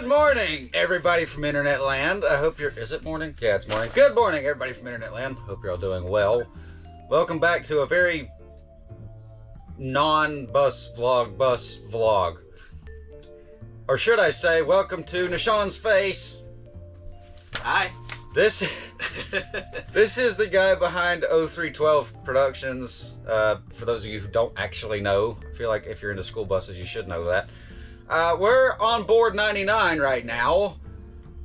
Good morning, everybody from Internet Land. I hope you're... Is it morning? Yeah, it's morning. Good morning, everybody from Internet Land. Hope you're all doing well. Welcome back to a very non-bus vlog. Or should I say, welcome to Nishan's Face. Hi. This is the guy behind 0312 Productions. For those of you who don't actually know, I feel like if you're into school buses, you should know that. We're on board 99 right now.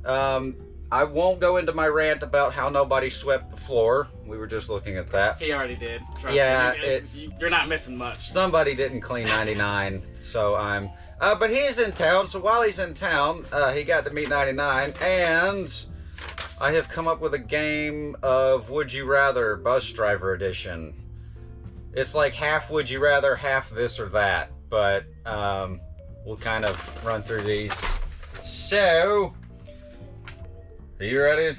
I won't go into my rant about how nobody swept the floor. We were just looking at that. He already did. Trust me. You're not missing much. Somebody didn't clean 99, so I'm... but he's in town, so while he's in town, he got to meet 99, and I have come up with a game of Would You Rather Bus Driver Edition. It's like half Would You Rather, half this or that, but we'll kind of run through these. So, are you ready?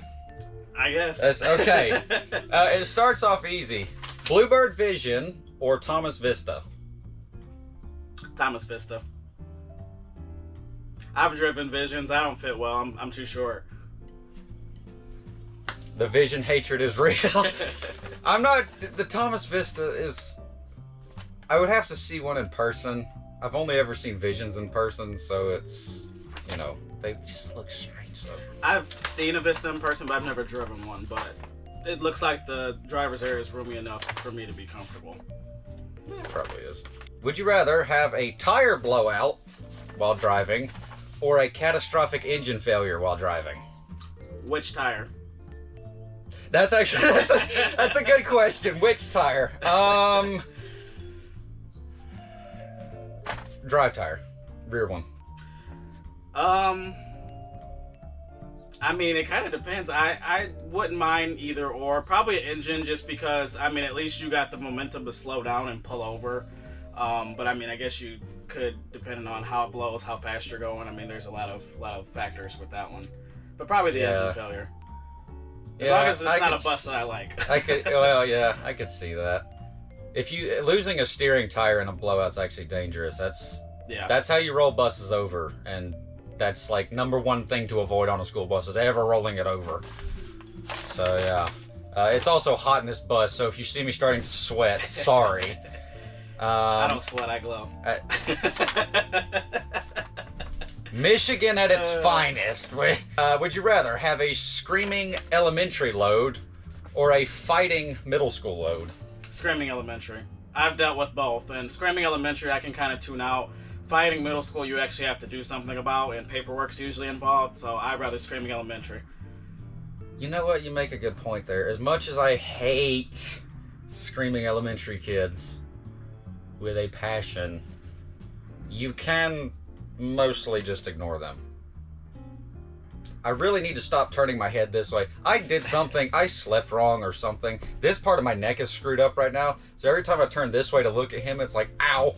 I guess. That's okay. It starts off easy. Bluebird Vision or Thomas Vista? Thomas Vista. I've driven Visions. I don't fit well. I'm too short. The Vision hatred is real. I'm not... The Thomas Vista is... I would have to see one in person. I've only ever seen Visions in person, so it's... You know, they just look strange, though. I've seen a Vista in person, but I've never driven one, but it looks like the driver's area is roomy enough for me to be comfortable. Yeah, it probably is. Would you rather have a tire blowout while driving or a catastrophic engine failure while driving? Which tire? That's actually that's a good question. Which tire? Drive tire, rear one. I mean, it kind of depends. I wouldn't mind either or. Probably an engine, just because, I mean, at least you got the momentum to slow down and pull over. But I mean, I guess you could, depending on how it blows, how fast you're going. I mean, there's a lot of factors with that one. But probably the engine failure. As long as it's not a bus that I like. I could see that. If you losing a steering tire in a blowout's actually dangerous. That's how you roll buses over, and that's like #1 thing to avoid on a school bus is ever rolling it over. So yeah, it's also hot in this bus. So if you see me starting to sweat, sorry. I don't sweat. I glow. Michigan at its finest. Would you rather have a screaming elementary load or a fighting middle school load? Screaming elementary. I've dealt with both, and screaming elementary I can kind of tune out. Fighting middle school you actually have to do something about, and paperwork's usually involved, so I'd rather screaming elementary. You know what? You make a good point there. As much as I hate screaming elementary kids with a passion, you can mostly just ignore them. I really need to stop turning my head this way. I did something, I slept wrong or something. This part of my neck is screwed up right now, so every time I turn this way to look at him, it's like, ow.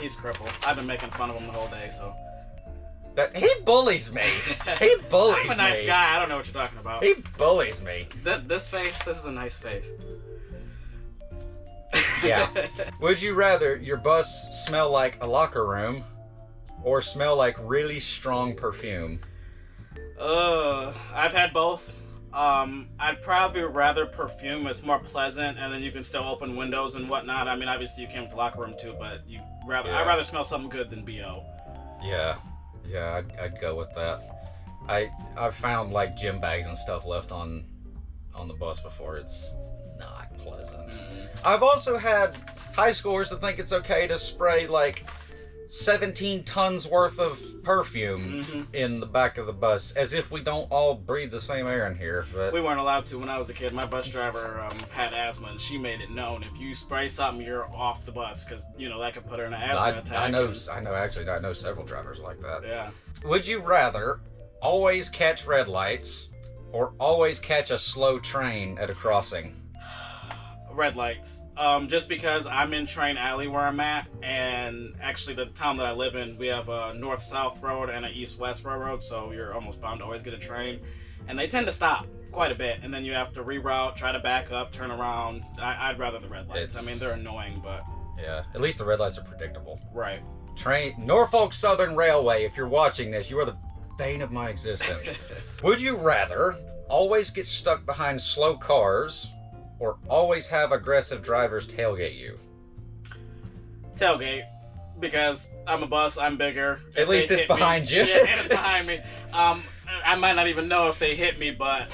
He's crippled. I've been making fun of him the whole day, so. He bullies me. He bullies me. I'm a nice guy, I don't know what you're talking about. He bullies me. This is a nice face. Yeah. Would you rather your bus smell like a locker room or smell like really strong perfume? I've had both. I'd probably rather perfume. It's more pleasant, and then you can still open windows and whatnot. I mean, obviously you came with the locker room too, but I'd rather smell something good than BO. Yeah, I'd go with that. I've found like gym bags and stuff left on the bus before. It's not pleasant. Mm-hmm. I've also had high schoolers that think it's okay to spray like 17 tons worth of perfume in the back of the bus, as if we don't all breathe the same air in here. But we weren't allowed to when I was a kid. My bus driver had asthma, and she made it known if you spray something, you're off the bus, because that could put her in an asthma attack. I know several drivers like that. Yeah. Would you rather always catch red lights or always catch a slow train at a crossing? Red lights. Just because I'm in Train Alley where I'm at, and actually the town that I live in, we have a north-south road and an east-west railroad, so you're almost bound to always get a train. And they tend to stop quite a bit, and then you have to reroute, try to back up, turn around. I'd rather the red lights. I mean, they're annoying, but... Yeah, at least the red lights are predictable. Right. Norfolk Southern Railway, if you're watching this, you are the bane of my existence. Would you rather always get stuck behind slow cars or always have aggressive drivers tailgate you? Tailgate, because I'm a bus, I'm bigger. At least it's behind you. Yeah, and it's behind me. I might not even know if they hit me, but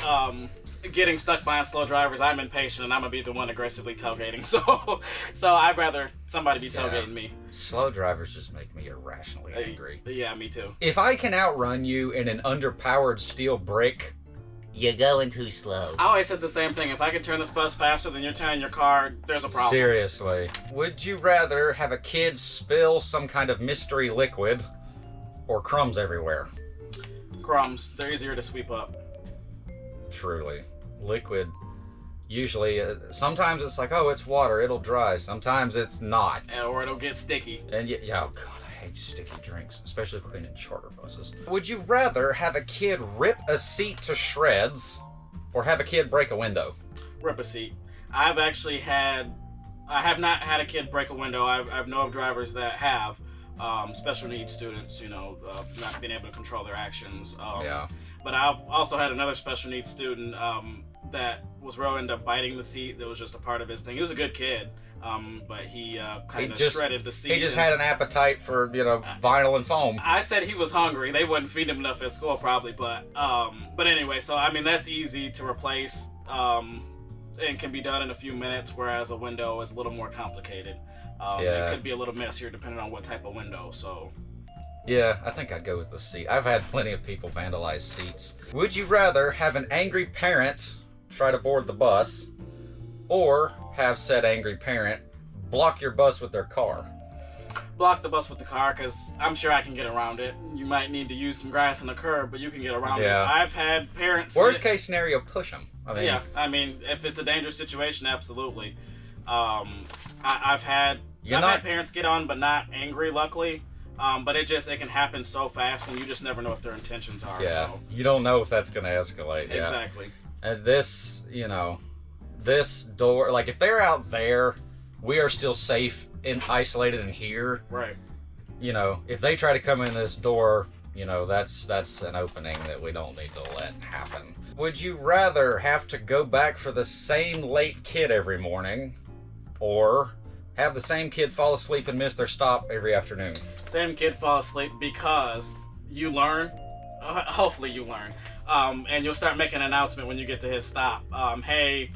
getting stuck behind slow drivers, I'm impatient and I'm gonna be the one aggressively tailgating. So I'd rather somebody be tailgating me. Slow drivers just make me irrationally angry. Yeah, me too. If I can outrun you in an underpowered steel brick, you're going too slow. I always said the same thing. If I could turn this bus faster than you're turning your car, there's a problem. Seriously. Would you rather have a kid spill some kind of mystery liquid or crumbs everywhere? Crumbs. They're easier to sweep up. Truly. Liquid, usually, sometimes it's like, oh, it's water, it'll dry. Sometimes it's not. Or it'll get sticky. And yeah, oh God, I hate sticky drinks, especially cleaning charter buses. Would you rather have a kid rip a seat to shreds or have a kid break a window? Rip a seat. I have not had a kid break a window. I know of drivers that have. Special needs students, not being able to control their actions. Yeah. But I've also had another special needs student that was real into biting the seat. That was just a part of his thing. He was a good kid, but he kind of shredded the seat. He just had an appetite for, vinyl and foam. I said he was hungry. They wouldn't feed him enough at school probably, but anyway, so I mean that's easy to replace and can be done in a few minutes, whereas a window is a little more complicated. It could be a little messier depending on what type of window, so... Yeah, I think I'd go with the seat. I've had plenty of people vandalize seats. Would you rather have an angry parent try to board the bus or have said angry parent block your bus with their car? Block the bus with the car, because I'm sure I can get around it. You might need to use some grass in the curb, but you can get around it. I've had parents... Worst case scenario, push them. I mean, if it's a dangerous situation, absolutely. I've had parents get on, but not angry, luckily. But it can happen so fast, and you just never know what their intentions are. Yeah, so. You don't know if that's going to escalate. Yeah. Exactly. And this door, like if they're out there, we are still safe and isolated in here. Right. If they try to come in this door, that's an opening that we don't need to let happen. Would you rather have to go back for the same late kid every morning, or have the same kid fall asleep and miss their stop every afternoon? Same kid fall asleep, because you learn. Hopefully you learn. And you'll start making an announcement when you get to his stop. Hey,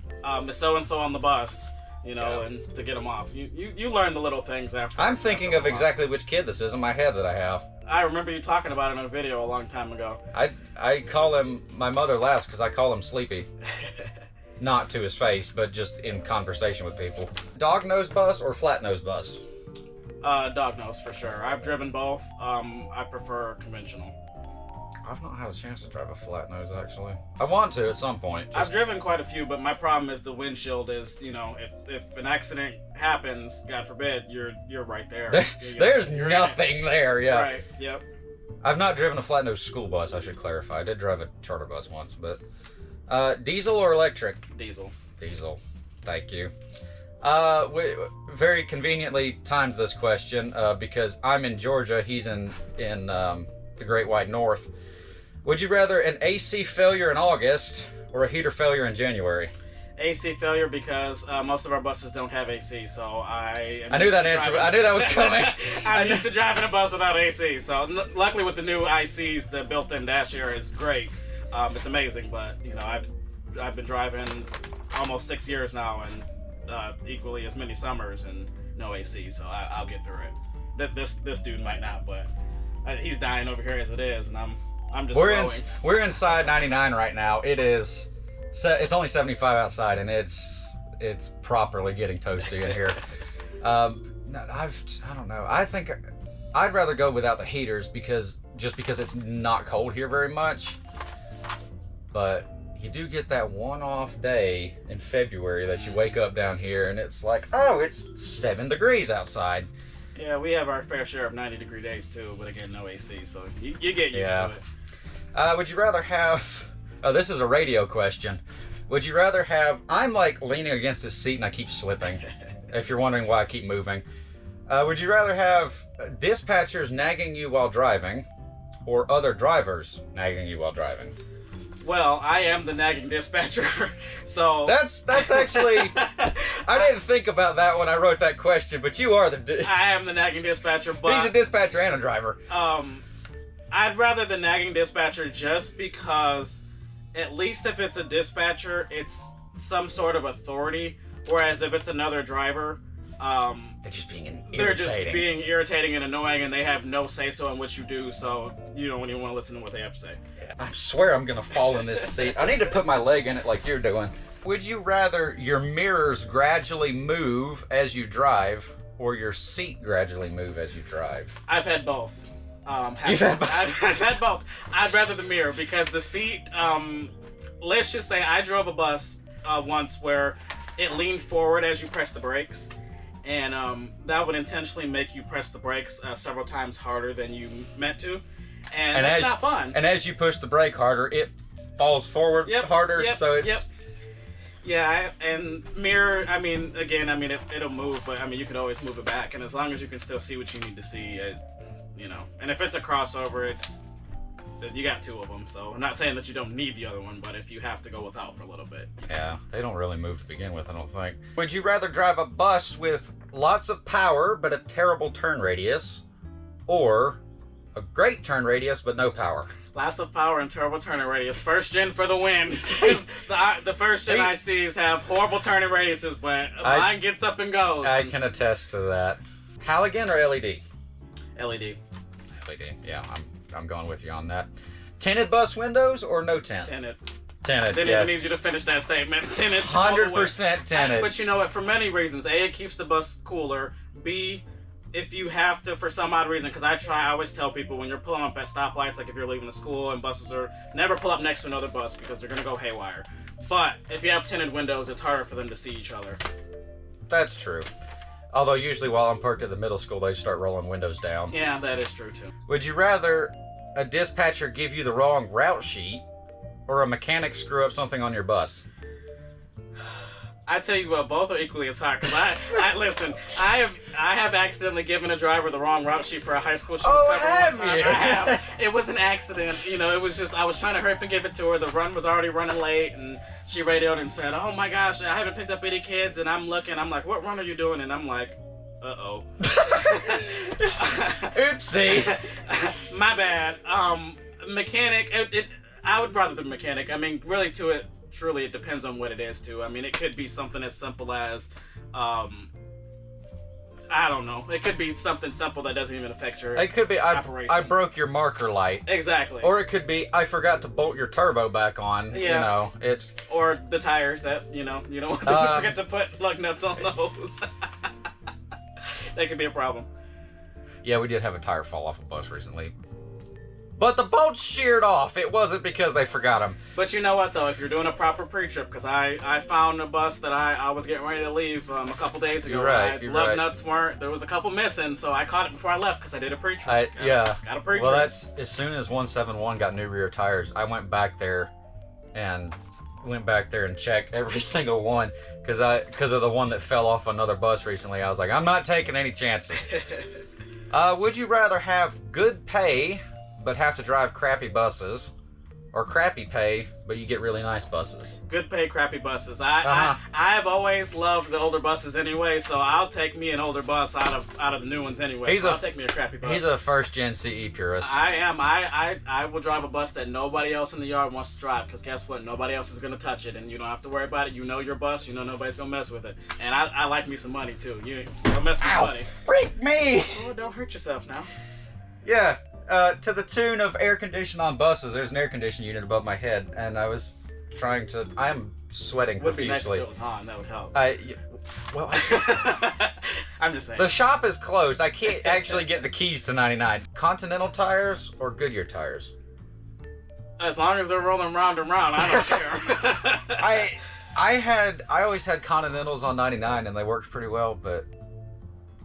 Miss so-and-so on the bus, and to get him off. You learn the little things after. I'm thinking of exactly which kid this is in my head that I have. I remember you talking about it in a video a long time ago. I call him, my mother laughs because I call him Sleepy. Not to his face, but just in conversation with people. Dog nose bus or flat nose bus? Dog nose for sure. I've driven both. I prefer conventional. I've not had a chance to drive a flat nose, actually. I want to at some point. I've driven quite a few, but my problem is the windshield is, if an accident happens, God forbid, you're right there. There's nothing there, yeah. Right, yep. I've not driven a flat nose school bus, I should clarify. I did drive a charter bus once, but... diesel or electric? Diesel. Diesel. Thank you. We very conveniently timed this question because I'm in Georgia, he's in the Great White North. Would you rather an AC failure in August or a heater failure in January? AC failure, because most of our buses don't have AC, so I knew that answer. I knew that was coming. I'm used to driving a bus without AC, so luckily with the new ICs, the built-in dash area is great. It's amazing, but I've been driving almost 6 years now, and equally as many summers and no AC, so I'll get through it. This dude might not, but he's dying over here as it is, and I'm just. We're inside 99 right now. It's only 75 outside, and it's properly getting toasty in here. I don't know. I think I'd rather go without the heaters because it's not cold here very much. But you do get that one-off day in February that you wake up down here and it's like, oh, it's 7 degrees outside. Yeah, we have our fair share of 90-degree days too, but again, no AC, so you get used to it. Would you rather have... Oh, this is a radio question. Would you rather have... I'm like leaning against this seat and I keep slipping, if you're wondering why I keep moving. Would you rather have dispatchers nagging you while driving or other drivers nagging you while driving? Well, I am the nagging dispatcher, so... That's actually... I didn't think about that when I wrote that question, but you are the... I am the nagging dispatcher, but... He's a dispatcher and a driver. I'd rather the nagging dispatcher just because, at least if it's a dispatcher, it's some sort of authority, whereas if it's another driver... they're just being irritating. They're just being irritating and annoying, and they have no say-so in what you do, so you don't even want to listen to what they have to say. I swear I'm gonna fall in this seat. I need to put my leg in it like you're doing. Would you rather your mirrors gradually move as you drive, or your seat gradually move as you drive? I've had both. I've had both. I'd rather the mirror, because the seat, let's just say I drove a bus once where it leaned forward as you press the brakes, and that would intentionally make you press the brakes several times harder than you meant to. And that's not fun. And as you push the brake harder, it falls forward harder, so it's... Yeah, and mirror, I mean, again, it'll move, but, you could always move it back, and as long as you can still see what you need to see, you know. And if it's a crossover, you got two of them, so I'm not saying that you don't need the other one, but if you have to go without for a little bit. Yeah, they don't really move to begin with, I don't think. Would you rather drive a bus with lots of power, but a terrible turn radius, or a great turn radius, but no power? Lots of power and terrible turning radius. First gen for the win. The first gen ICs have horrible turning radiuses, but mine gets up and goes. I can attest to that. Halogen or LED? LED. LED, yeah, I'm going with you on that. Tinted bus windows or no tint? Tinted. Tinted, Didn't even need you to finish that statement. Tinted. 100% tinted. But you know what? For many reasons. A, it keeps the bus cooler. B, if you have to, for some odd reason, because I always tell people when you're pulling up at stoplights, like if you're leaving the school and buses are, never pull up next to another bus because they're going to go haywire. But if you have tinted windows, it's harder for them to see each other. That's true. Although usually while I'm parked at the middle school, they start rolling windows down. Yeah, that is true too. Would you rather a dispatcher give you the wrong route sheet or a mechanic screw up something on your bus? I tell you what, both are equally as hard. Because I listen, I have accidentally given a driver the wrong route sheet for a high school show. Oh, have you? I have. It was an accident. You know, it was just I was trying to hurry up and give it to her. The run was already running late, and she radioed and said, "Oh my gosh, I haven't picked up any kids." And I'm looking. I'm like, "What run are you doing?" And I'm like, "Uh-oh." Oopsie. My bad. Mechanic. I would rather the mechanic. I mean, really, truly, it depends on what it is, too. I mean, it could be something as simple as, I don't know. It could be something simple that doesn't even affect your It could be, I broke your marker light. Exactly. Or it could be, I forgot to bolt your turbo back on. Yeah. You know, it's... Or the tires that, you don't forget to put lug nuts on those. That could be a problem. Yeah, we did have a tire fall off a bus recently. But the bolts sheared off. It wasn't because they forgot them. But you know what, though? If you're doing a proper pre-trip, because I found a bus that I was getting ready to leave a couple days ago. You're right. Lug nuts weren't. There was a couple missing, so I caught it before I left because I did a pre-trip. Got a pre-trip. Well, that's as soon as 171 got new rear tires, I went back there and checked every single one because of the one that fell off another bus recently. I was like, I'm not taking any chances. Would you rather have good pay but have to drive crappy buses, or crappy pay but you get really nice buses? Good pay, crappy buses. I have always loved the older buses anyway, so I'll take me an older bus out of the new ones anyway. I'll take me a crappy bus. He's a first gen CE purist. I am. I will drive a bus that nobody else in the yard wants to drive, because guess what? Nobody else is gonna touch it, and you don't have to worry about it. You know your bus. You know nobody's gonna mess with it. And I like me some money too. You don't mess with money. Freak me! Oh, don't hurt yourself now. Yeah. To the tune of air conditioning on buses, there's an air conditioning unit above my head, and I was trying to... I'm sweating profusely. Would be nice if it was on. That would help. I'm just saying. The shop is closed. I can't actually get the keys to 99. Continental tires or Goodyear tires? As long as they're rolling round and round, I don't care. I always had Continentals on 99, and they worked pretty well, but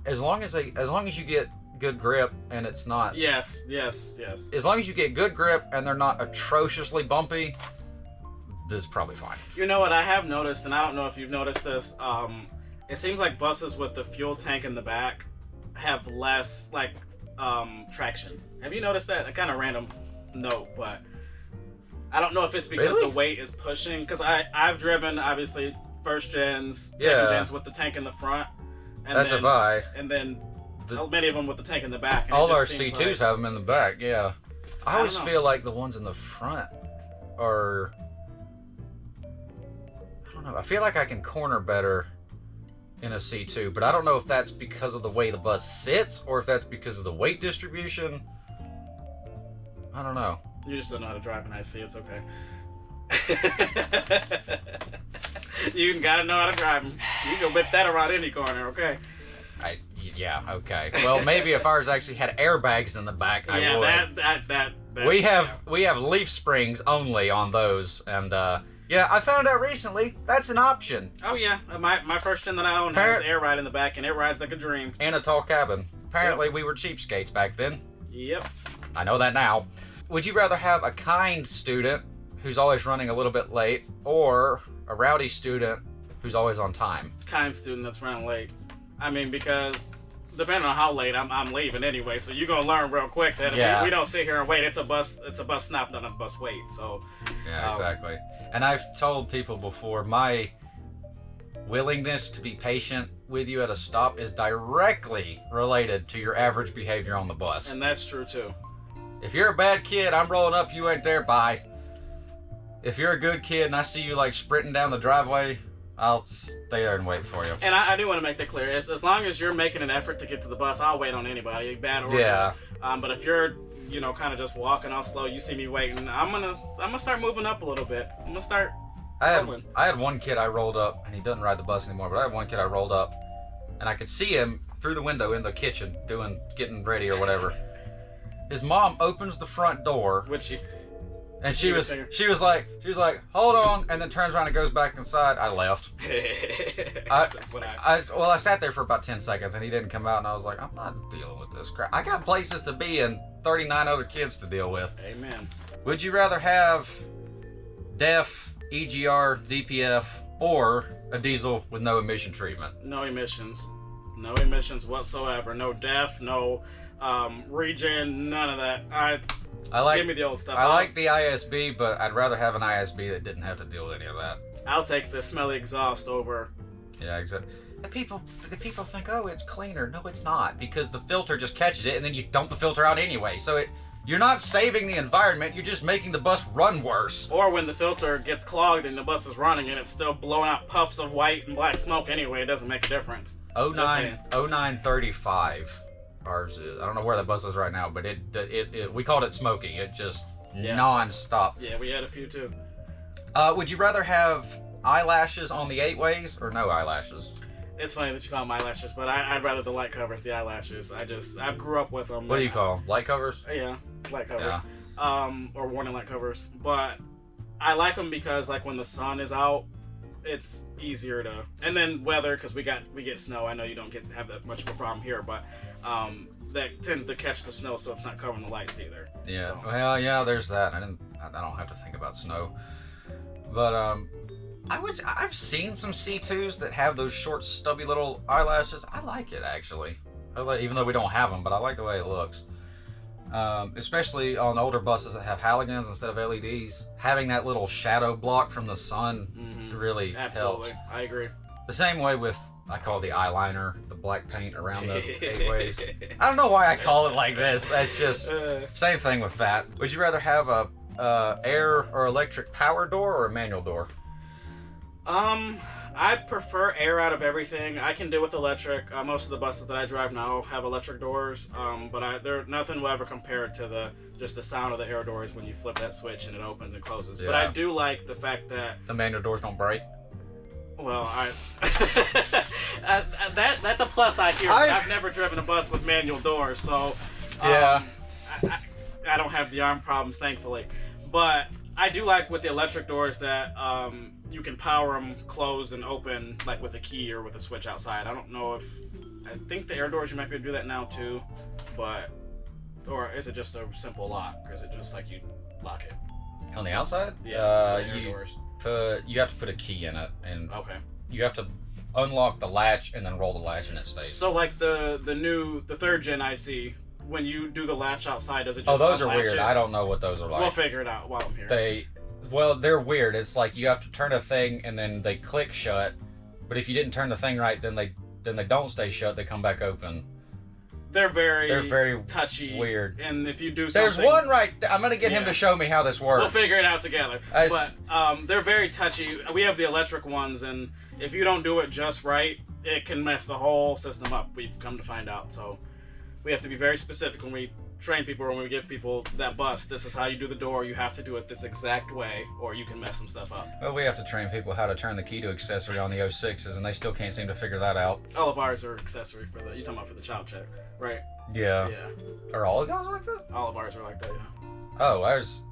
as long as you get good grip and it's not... Yes. As long as you get good grip and they're not atrociously bumpy, this is probably fine. You know what I have noticed, and I don't know if you've noticed this, it seems like buses with the fuel tank in the back have less, traction. Have you noticed that? A kind of random note, but I don't know if it's because Really? the weight is pushing. Because I've driven, obviously, first gens, second Yeah. gens with the tank in the front. And That's then, a buy. And then many of them with the tank in the back. And All it just our seems C2s like, have them in the back, yeah. I always don't know. feel like the ones in the front are... I don't know. I feel like I can corner better in a C2, but I don't know if that's because of the way the bus sits or if that's because of the weight distribution. I don't know. You just don't know how to drive an IC. It's okay. You gotta know how to drive them. You can whip that around any corner, okay? Yeah, okay. Well, maybe if ours actually had airbags in the back, I would. that We have leaf springs only on those, and yeah, I found out recently that's an option. Oh yeah, my first gen that I own has air ride in the back, and it rides like a dream. And a tall cabin. Apparently, we were cheapskates back then. Yep. I know that now. Would you rather have a kind student who's always running a little bit late, or a rowdy student who's always on time? Kind student that's running late. I mean, because depending on how late I'm leaving anyway, so you're gonna learn real quick that if we don't sit here and wait. It's a bus stop, not a bus wait. So yeah, exactly. And I've told people before, my willingness to be patient with you at a stop is directly related to your average behavior on the bus. And that's true too. If you're a bad kid, I'm rolling up, you ain't there, bye. If you're a good kid and I see you like sprinting down the driveway, I'll stay there and wait for you. And I do want to make that clear. As long as you're making an effort to get to the bus, I'll wait on anybody, bad or good. But if you're, kind of just walking all slow, you see me waiting, I'm gonna start moving up a little bit. I'm gonna start. I had one kid I rolled up, and he doesn't ride the bus anymore. But I had one kid I rolled up, and I could see him through the window in the kitchen getting ready or whatever. His mom opens the front door. And she was like, hold on, and then turns around and goes back inside. I left. I sat there for about 10 seconds, and he didn't come out, and I was like, I'm not dealing with this crap. I got places to be and 39 other kids to deal with. Amen. Would you rather have DEF, EGR, DPF, or a diesel with no emission treatment? No emissions. No emissions whatsoever. No DEF, no regen, none of that. Give me the old stuff. I like the ISB, but I'd rather have an ISB that didn't have to deal with any of that. I'll take the smelly exhaust over. Yeah, exactly. The people think, oh, it's cleaner. No, it's not, because the filter just catches it, and then you dump the filter out anyway. So you're not saving the environment. You're just making the bus run worse. Or when the filter gets clogged and the bus is running and it's still blowing out puffs of white and black smoke anyway, it doesn't make a difference. 0935. Ours is. I don't know where the bus is right now, but we called it smoky. It just non-stop. Yeah, we had a few too. Would you rather have eyelashes on the 8-ways or no eyelashes? It's funny that you call them eyelashes, but I'd rather the light covers, the eyelashes. I grew up with them. What do you call them? Light covers? Yeah, light covers. Yeah. Or warning light covers. But I like them because like when the sun is out, it's easier to. And then weather, because we get snow. I know you don't have that much of a problem here, but that tends to catch the snow, so it's not covering the lights either. Yeah. So. Well, yeah. There's that. I don't have to think about snow, but I've seen some C2s that have those short, stubby little eyelashes. I like it actually. Even though we don't have them, but I like the way it looks. Especially on older buses that have halogens instead of LEDs. Having that little shadow block from the sun really helps. I agree. The same way with, I call it the eyeliner, the black paint around the 8-ways. I don't know why I call it like this. It's just same thing with that. Would you rather have a air or electric power door or a manual door? I prefer air out of everything. I can deal with electric. Most of the buses that I drive now have electric doors, but nothing will ever compare to just the sound of the air doors when you flip that switch and it opens and closes. Yeah. But I do like the fact that the manual doors don't break. Well, that's a plus I hear. I've never driven a bus with manual doors, so yeah, I don't have the arm problems, thankfully. But I do like with the electric doors that you can power them close and open like with a key or with a switch outside. I think the air doors you might be able to do that now too, or is it just a simple lock? Or is it just like you lock it on the outside? Yeah, air doors. You have to put a key in it, and okay, you have to unlock the latch and then roll the latch and it stays. So like the third gen IC, when you do the latch outside, does it Oh, just those are unlatch weird. it? I don't know what those are like. We'll figure it out while I'm here. They're weird. It's like you have to turn a thing and then they click shut. But if you didn't turn the thing right, then they don't stay shut. They come back open. They're very touchy, weird. And if you do something... There's one right there. I'm going to get him to show me how this works. We'll figure it out together. But they're very touchy. We have the electric ones, and if you don't do it just right, it can mess the whole system up, we've come to find out. So we have to be very specific when we train people, or when we give people that bus. This is how you do the door. You have to do it this exact way, or you can mess some stuff up. Well, we have to train people how to turn the key to accessory on the 06s, and they still can't seem to figure that out. All of ours are accessory for the... You're talking about for the child check, right? Yeah. Yeah. Are all of yours like that? All of ours are like that, yeah. Oh, ours,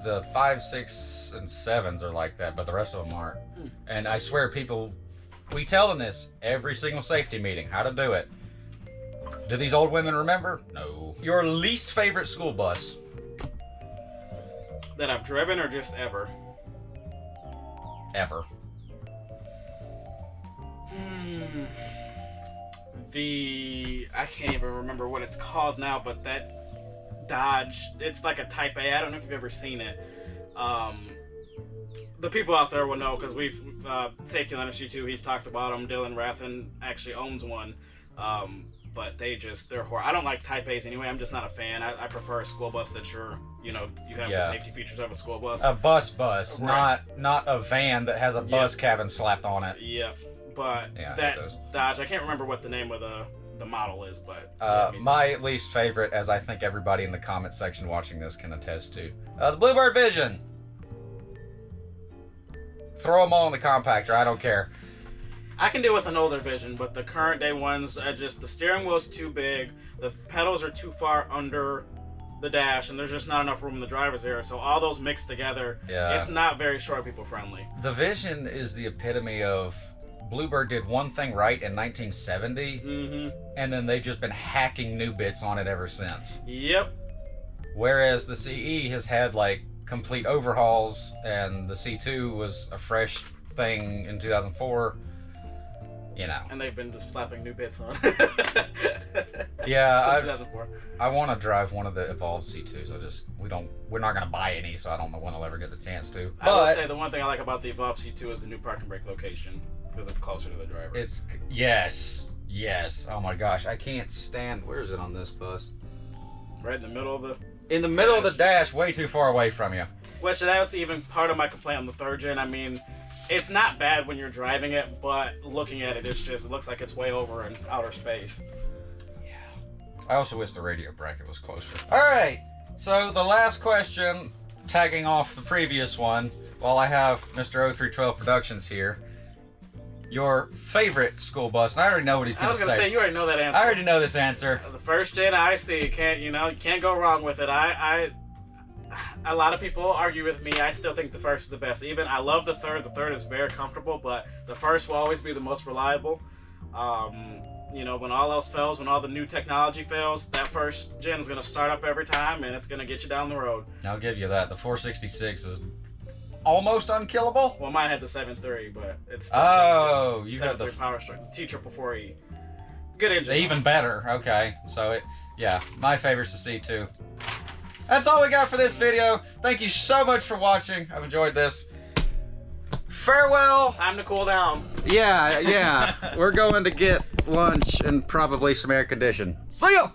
the 5, 6, and 7s are like that, but the rest of them aren't. And I swear we tell them this every single safety meeting, how to do it. Do these old women remember? No. Your least favorite school bus? That I've driven, or just ever? Ever. I can't even remember what it's called now, but that Dodge, it's like a Type A. I don't know if you've ever seen it. The people out there will know, because we've saf-t-liner G2, he's talked about them. Dylan Rathen actually owns one. But they're horrible. I don't like Type A's anyway. I'm just not a fan. I prefer a school bus that you have the safety features of a school bus. A bus, right. not a van that has a bus cabin slapped on it. Yep. But that Dodge, I can't remember what the name of the model is, but my least favorite, as I think everybody in the comment section watching this can attest to, the Bluebird Vision. Throw them all in the compactor. I don't care. I can deal with an older Vision, but the current day ones, the steering wheel's too big, the pedals are too far under the dash, and there's just not enough room in the driver's area. So all those mixed together, it's not very short people friendly. The Vision is the epitome of Bluebird did one thing right in 1970, and then they've just been hacking new bits on it ever since. Yep. Whereas the CE has had like complete overhauls, and the C2 was a fresh thing in 2004. You know. And they've been just slapping new bits on. Yeah, since 2004. I want to drive one of the Evolve C2s. We're not going to buy any, so I don't know when I'll ever get the chance to. I will say the one thing I like about the Evolve C2 is the new park and brake location, because it's closer to the driver. Yes. Oh my gosh, I can't stand. Where is it on this bus? Right in the middle of the. In the middle of the dash, way too far away from you. Which that's even part of my complaint on the 3rd gen. I mean, it's not bad when you're driving it, but looking at it, it looks like it's way over in outer space. Yeah. I also wish the radio bracket was closer. Alright, so the last question, tagging off the previous one, while I have Mr. 0312 Productions here. Your favorite school bus, and I already know what he's going to say. I was going to say, you already know that answer. I already know this answer. The 1st gen IC, you can't go wrong with it. A lot of people argue with me. I still think the 1st is the best. Even I love the 3rd. The 3rd is very comfortable, but the 1st will always be the most reliable. When all else fails, when all the new technology fails, that 1st gen is going to start up every time, and it's going to get you down the road. I'll give you that. The 466 is almost unkillable. Well, mine had the 7.3, but it's still you got the Power Stroke, the T444E. Good engine. Even better. Okay, so my favorite's the C2. That's all we got for this video. Thank you so much for watching. I've enjoyed this. Farewell. Time to cool down. Yeah. We're going to get lunch and probably some air conditioning. See ya.